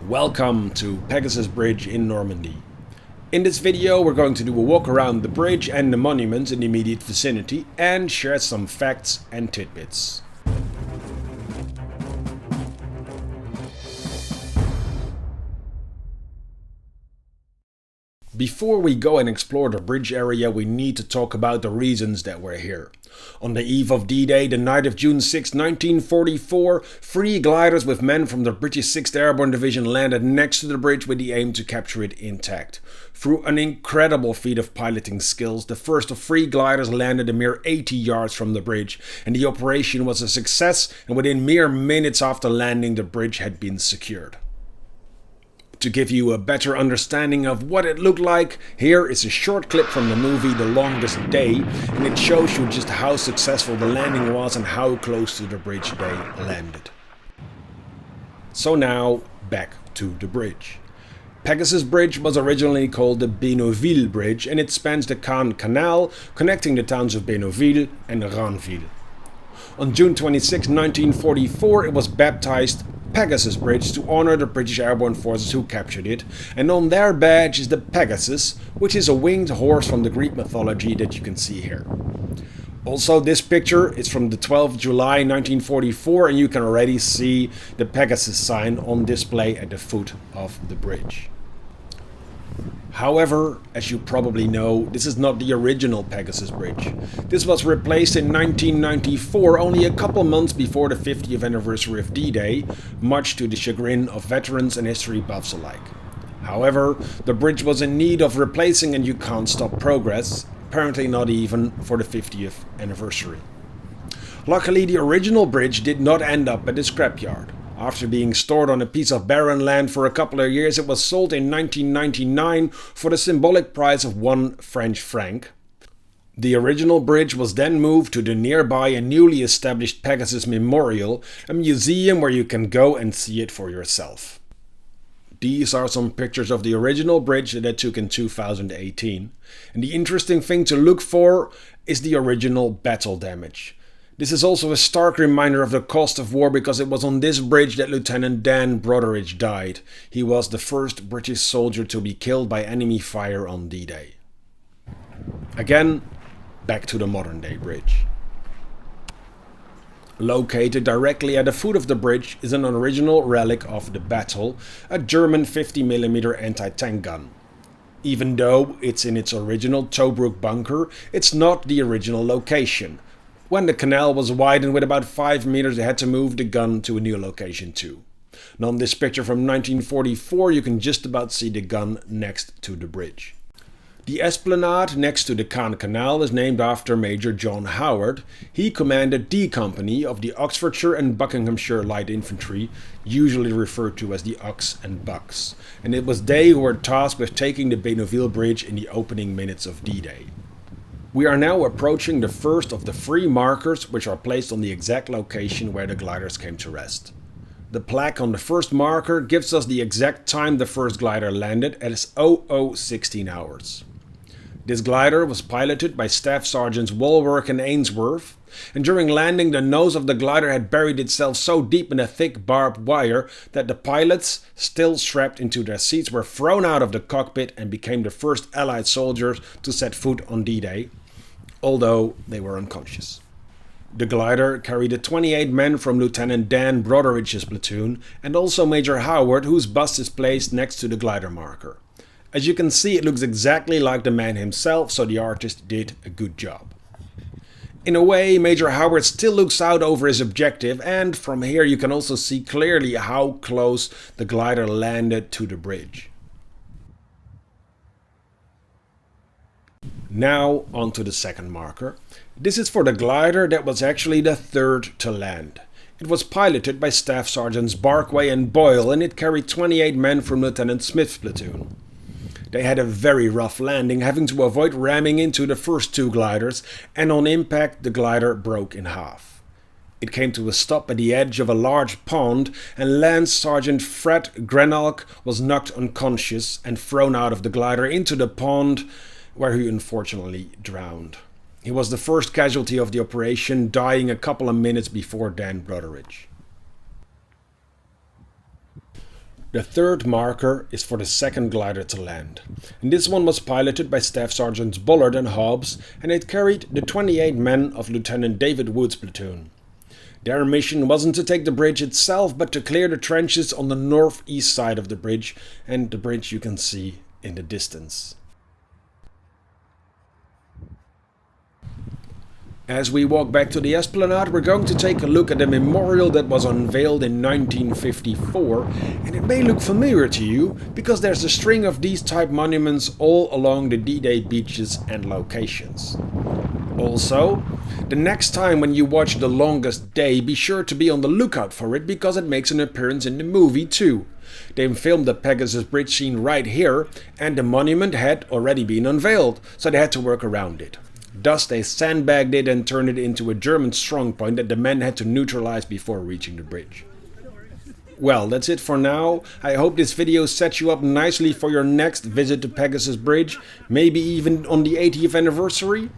Welcome to Pegasus Bridge in Normandy. In this video we're going to do a walk around the bridge and the monuments in the immediate vicinity and share some facts and tidbits. Before we go and explore the bridge area, we need to talk about the reasons that we're here. On the eve of D-Day, the night of June 6, 1944, 3 gliders with men from the British 6th Airborne Division landed next to the bridge with the aim to capture it intact. Through an incredible feat of piloting skills, the first of 3 gliders landed a mere 80 yards from the bridge, and the operation was a success, and within mere minutes after landing, the bridge had been secured. To give you a better understanding of what it looked like, here is a short clip from the movie The Longest Day, and it shows you just how successful the landing was and how close to the bridge they landed. So now, back to the bridge. Pegasus Bridge was originally called the Bénouville Bridge, and it spans the Caen Canal, connecting the towns of Bénouville and Ranville. On June 26, 1944, it was baptized Pegasus Bridge to honor the British Airborne Forces who captured it, and on their badge is the Pegasus, which is a winged horse from the Greek mythology that you can see here. Also, this picture is from the 12th of July 1944, and you can already see the Pegasus sign on display at the foot of the bridge. However, as you probably know, this is not the original Pegasus Bridge. This was replaced in 1994, only a couple months before the 50th anniversary of D-Day, much to the chagrin of veterans and history buffs alike. However, the bridge was in need of replacing, and you can't stop progress, apparently not even for the 50th anniversary. Luckily, the original bridge did not end up at the scrapyard. After being stored on a piece of barren land for a couple of years, it was sold in 1999 for the symbolic price of 1 French franc. The original bridge was then moved to the nearby and newly established Pegasus Memorial, a museum where you can go and see it for yourself. These are some pictures of the original bridge that I took in 2018. And the interesting thing to look for is the original battle damage. This is also a stark reminder of the cost of war, because it was on this bridge that Lieutenant Dan Brotheridge died. He was the first British soldier to be killed by enemy fire on D-Day. Again, back to the modern day bridge. Located directly at the foot of the bridge is an original relic of the battle, a German 50mm anti-tank gun. Even though it's in its original Tobruk bunker, it's not the original location. When the canal was widened with about 5 meters, they had to move the gun to a new location too. And on this picture from 1944, you can just about see the gun next to the bridge. The esplanade next to the Caen Canal is named after Major John Howard. He commanded D Company of the Oxfordshire and Buckinghamshire Light Infantry, usually referred to as the Ox and Bucks. And it was they who were tasked with taking the Bénouville Bridge in the opening minutes of D-Day. We are now approaching the first of the 3 markers which are placed on the exact location where the gliders came to rest. The plaque on the first marker gives us the exact time the first glider landed as 00:16 hours. This glider was piloted by Staff Sergeants Walworth and Ainsworth, and during landing the nose of the glider had buried itself so deep in the thick barbed wire that the pilots, still strapped into their seats, were thrown out of the cockpit and became the first Allied soldiers to set foot on D-Day, although they were unconscious. The glider carried the 28 men from Lieutenant Dan Brotheridge's platoon, and also Major Howard, whose bust is placed next to the glider marker. As you can see, it looks exactly like the man himself, so the artist did a good job. In a way, Major Howard still looks out over his objective, and from here you can also see clearly how close the glider landed to the bridge. Now onto the second marker. This is for the glider that was actually the third to land. It was piloted by Staff Sergeants Barkway and Boyle, and it carried 28 men from Lieutenant Smith's platoon. They had a very rough landing, having to avoid ramming into the first 2 gliders, and on impact the glider broke in half. It came to a stop at the edge of a large pond, and Lance Sergeant Fred Greenhalgh was knocked unconscious and thrown out of the glider into the pond, where he unfortunately drowned. He was the first casualty of the operation, dying a couple of minutes before Dan Brotheridge. The third marker is for the second glider to land. And this one was piloted by Staff Sergeants Bullard and Hobbs, and it carried the 28 men of Lieutenant David Wood's platoon. Their mission wasn't to take the bridge itself, but to clear the trenches on the northeast side of the bridge, and the bridge you can see in the distance. As we walk back to the Esplanade, we're going to take a look at the memorial that was unveiled in 1954, and it may look familiar to you because there's a string of these type monuments all along the D-Day beaches and locations. Also, the next time when you watch The Longest Day, be sure to be on the lookout for it because it makes an appearance in the movie too. They filmed the Pegasus Bridge scene right here, and the monument had already been unveiled, so they had to work around it. Thus they sandbagged it and turned it into a German strongpoint that the men had to neutralize before reaching the bridge. Well, that's it for now. I hope this video sets you up nicely for your next visit to Pegasus Bridge, maybe even on the 80th anniversary.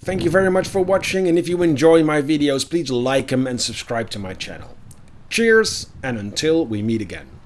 Thank you very much for watching, and if you enjoy my videos, please like them and subscribe to my channel. Cheers, and until we meet again.